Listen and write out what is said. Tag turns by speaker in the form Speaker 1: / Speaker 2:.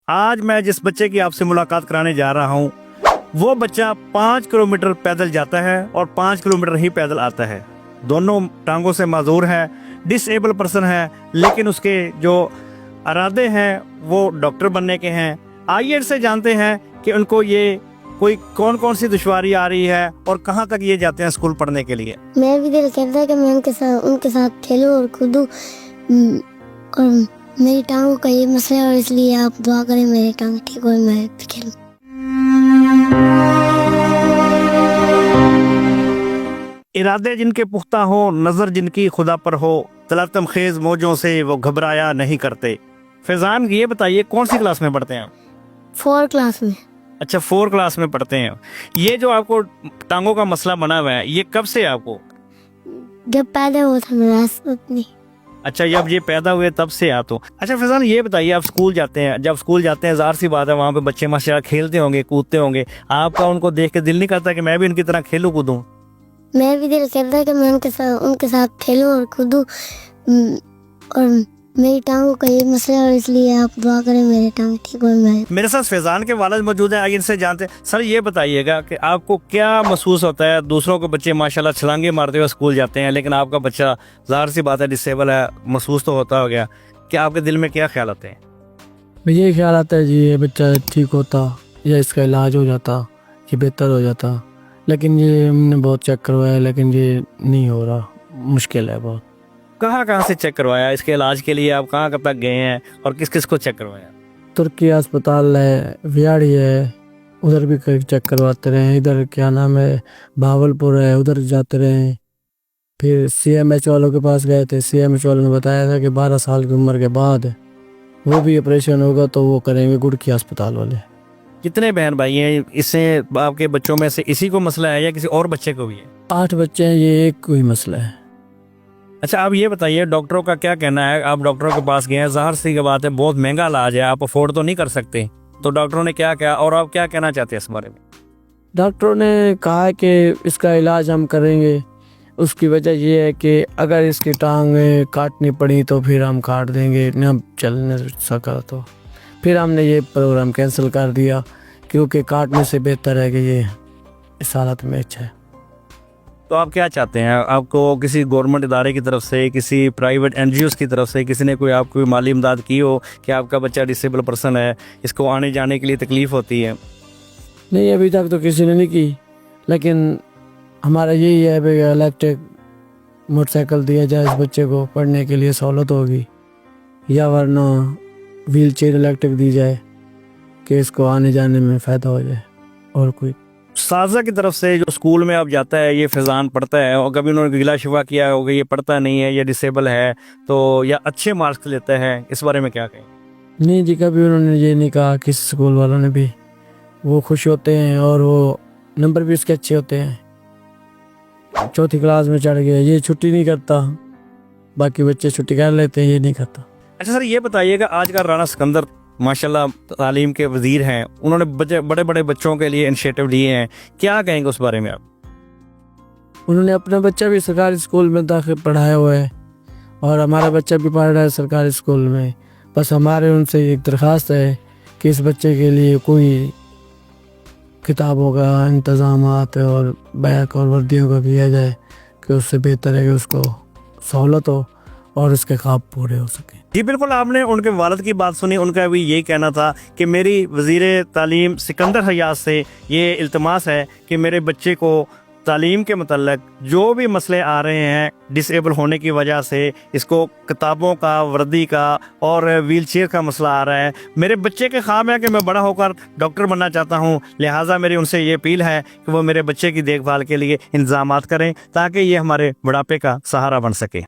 Speaker 1: آج میں جس بچے کی آپ سے ملاقات کرانے جا رہا ہوں وہ بچہ 5 کلومیٹر پیدل جاتا ہے اور 5 کلومیٹر ہی پیدل آتا ہے. دونوں ٹانگوں سے معذور ہے, ڈس ایبل پرسن ہے, لیکن اس کے جو ارادے ہیں وہ ڈاکٹر بننے کے ہیں. آئیے ان سے جانتے ہیں کہ ان کو یہ کون کون سی دشواری آ رہی ہے اور کہاں تک یہ جاتے ہیں اسکول پڑھنے کے لیے.
Speaker 2: میرا بھی دل کرتا ہے کہ میں ان کے ساتھ کھیلوں اور کودوں, اور میری ٹانگوں کا یہ مسئلہ ہے اور اس لیے آپ دعا کریں میری ٹانگ ٹھیک ہو, میں کھیلوں.
Speaker 1: ارادے جن کے پختہ ہو, نظر جن کی خدا پر ہو, تلتم خیز موجوں سے وہ گھبرایا نہیں کرتے. فیضان یہ بتائیے کون سی کلاس میں پڑھتے ہیں آپ؟
Speaker 2: 4 کلاس میں.
Speaker 1: اچھا 4 کلاس میں پڑھتے ہیں. یہ جو آپ کو ٹانگوں کا مسئلہ بنا ہوا ہے یہ کب سے آپ کو؟
Speaker 2: جب پیدا ہوا تھا میرا اپنی.
Speaker 1: اچھا جب یہ پیدا ہوئے تب سے آپ تو. اچھا فیضان یہ بتائیے آپ اسکول جاتے ہیں, جب اسکول جاتے ہیں ظاہر سی بات ہے وہاں پہ بچے ماشاء اللہ کھیلتے ہوں گے, کودتے ہوں گے, آپ کا ان کو دیکھ کے دل نہیں کرتا کہ میں بھی ان کی طرح کھیلوں کودوں؟
Speaker 2: میرا بھی دل کرتا ہے کہ میں ان کے ساتھ کھیلوں اور کودوں, اور میری ٹانگوں کا یہ مسئلہ ہے اور اس لیے آپ دعا کریں میری ٹانگ ٹھیک ہو.
Speaker 1: میرے ساتھ فیضان کے والد موجود ہیں, آئیے ان سے جانتے ہیں. سر یہ بتائیے گا کہ آپ کو کیا محسوس ہوتا ہے, دوسروں کے بچے ماشاءاللہ چھلانگے مارتے ہوئے اسکول جاتے ہیں لیکن آپ کا بچہ ظاہر سی بات ہے ڈسیبل ہے, محسوس تو ہوتا ہو گیا, کہ آپ کے دل میں کیا خیال آتے ہیں؟
Speaker 3: یہ خیال آتا ہے جی یہ بچہ ٹھیک ہوتا یا اس کا علاج ہو جاتا, یہ بہتر ہو جاتا, لیکن یہ ہم نے بہت چیک کروایا لیکن یہ نہیں ہو رہا, مشکل ہے بہت.
Speaker 1: کہاں سے چیک کروایا اس کے علاج کے لیے, آپ کہاں تک گئے ہیں اور کس کس کو چیک کروایا؟
Speaker 3: ترکی اسپتال ہے, ویاڑی ہے, ادھر بھی چیک کرواتے رہے. ادھر کیا نام ہے بھاولپور ہے, ادھر جاتے رہے. پھر سی ایم ایچ والوں کے پاس گئے تھے, سی ایم ایچ والوں نے بتایا تھا کہ 12 سال کی عمر کے بعد وہ بھی آپریشن ہوگا تو وہ کریں گے, گڑکی اسپتال والے.
Speaker 1: کتنے بہن بھائی ہیں اس سے, آپ کے بچوں میں سے اسی کو مسئلہ ہے یا کسی اور بچے کو بھی ہے؟
Speaker 3: 8 بچے ہیں, یہ ایک کوئی مسئلہ ہے.
Speaker 1: اچھا آپ یہ بتائیے ڈاکٹروں کا کیا کہنا ہے, آپ ڈاکٹروں کے پاس گئے ہیں, ظاہر سی بات ہے بہت مہنگا علاج ہے, آپ افورڈ تو نہیں کر سکتے, تو ڈاکٹروں نے کیا کہا اور آپ کیا کہنا چاہتے ہیں اس بارے میں؟
Speaker 3: ڈاکٹروں نے کہا کہ اس کا علاج ہم کریں گے. اس کی وجہ یہ ہے کہ اگر اس کی ٹانگیں کاٹنی پڑی تو پھر ہم کاٹ دیں گے, نہ چل نہیں سکا تو پھر ہم نے یہ پروگرام کینسل کر دیا, کیونکہ کاٹنے سے بہتر ہے کہ یہ اس حالت میں اچھا ہے.
Speaker 1: تو آپ کیا چاہتے ہیں, آپ کو کسی گورنمنٹ ادارے کی طرف سے, کسی پرائیویٹ این جی اوز کی طرف سے کسی نے کوئی آپ کو مالی امداد کی ہو کہ آپ کا بچہ ڈسیبل پرسن ہے, اس کو آنے جانے کے لیے تکلیف ہوتی ہے؟
Speaker 3: نہیں, ابھی تک تو کسی نے نہیں کی, لیکن ہمارا یہی ہے کہ الیکٹرک موٹر سائیکل دیا جائے اس بچے کو, پڑھنے کے لیے سہولت ہوگی, یا ورنہ ویل چیئر الیکٹرک دی جائے کہ اس کو آنے جانے میں فائدہ ہو جائے. اور کوئی
Speaker 1: سازہ کی طرف سے جو اسکول میں اب جاتا ہے یہ فیضان پڑھتا ہے, اور کبھی انہوں نے گلا شفا کیا ہوگا یہ پڑھتا نہیں ہے, یہ ڈسیبل ہے تو یا اچھے مارکس لیتا ہے, اس بارے میں کیا کہیں؟
Speaker 3: نہیں جی, کبھی انہوں نے یہ نہیں کہا, کس اسکول والوں نے بھی. وہ خوش ہوتے ہیں اور وہ نمبر بھی اس کے اچھے ہوتے ہیں. 4تھی کلاس میں چڑھ گیا, یہ چھٹی نہیں کرتا, باقی بچے چھٹی کر لیتے ہیں, یہ نہیں کرتا.
Speaker 1: اچھا سر یہ بتائیے گا, آج کا رانا سکندر ماشاءاللہ تعلیم کے وزیر ہیں, انہوں نے بڑے بڑے بچوں کے لیے انیشیٹو لیے ہیں, کیا کہیں گے اس بارے میں آپ؟
Speaker 3: انہوں نے اپنا بچہ بھی سرکاری اسکول میں داخل پڑھایا ہوا ہے اور ہمارا بچہ بھی پڑھ رہا ہے سرکاری اسکول میں. بس ہمارے ان سے ایک درخواست ہے کہ اس بچے کے لیے کوئی کتابوں کا انتظامات اور بیگ اور وردیوں کا کیا جائے کہ اس سے بہتر ہے کہ اس کو سہولت ہو اور اس کے خواب پورے ہو سکیں.
Speaker 1: جی بالکل, آپ نے ان کے والد کی بات سنی, ان کا بھی یہی کہنا تھا کہ میری وزیر تعلیم سکندر حیات سے یہ التماس ہے کہ میرے بچے کو تعلیم کے متعلق جو بھی مسئلے آ رہے ہیں ڈس ایبل ہونے کی وجہ سے, اس کو کتابوں کا, وردی کا اور ویل چیئر کا مسئلہ آ رہا ہے, میرے بچے کے خواب ہے کہ میں بڑا ہو کر ڈاکٹر بننا چاہتا ہوں, لہٰذا میری ان سے یہ اپیل ہے کہ وہ میرے بچے کی دیکھ بھال کے لیے انتظامات کریں تاکہ یہ ہمارے بڑھاپے کا سہارا بن سکے.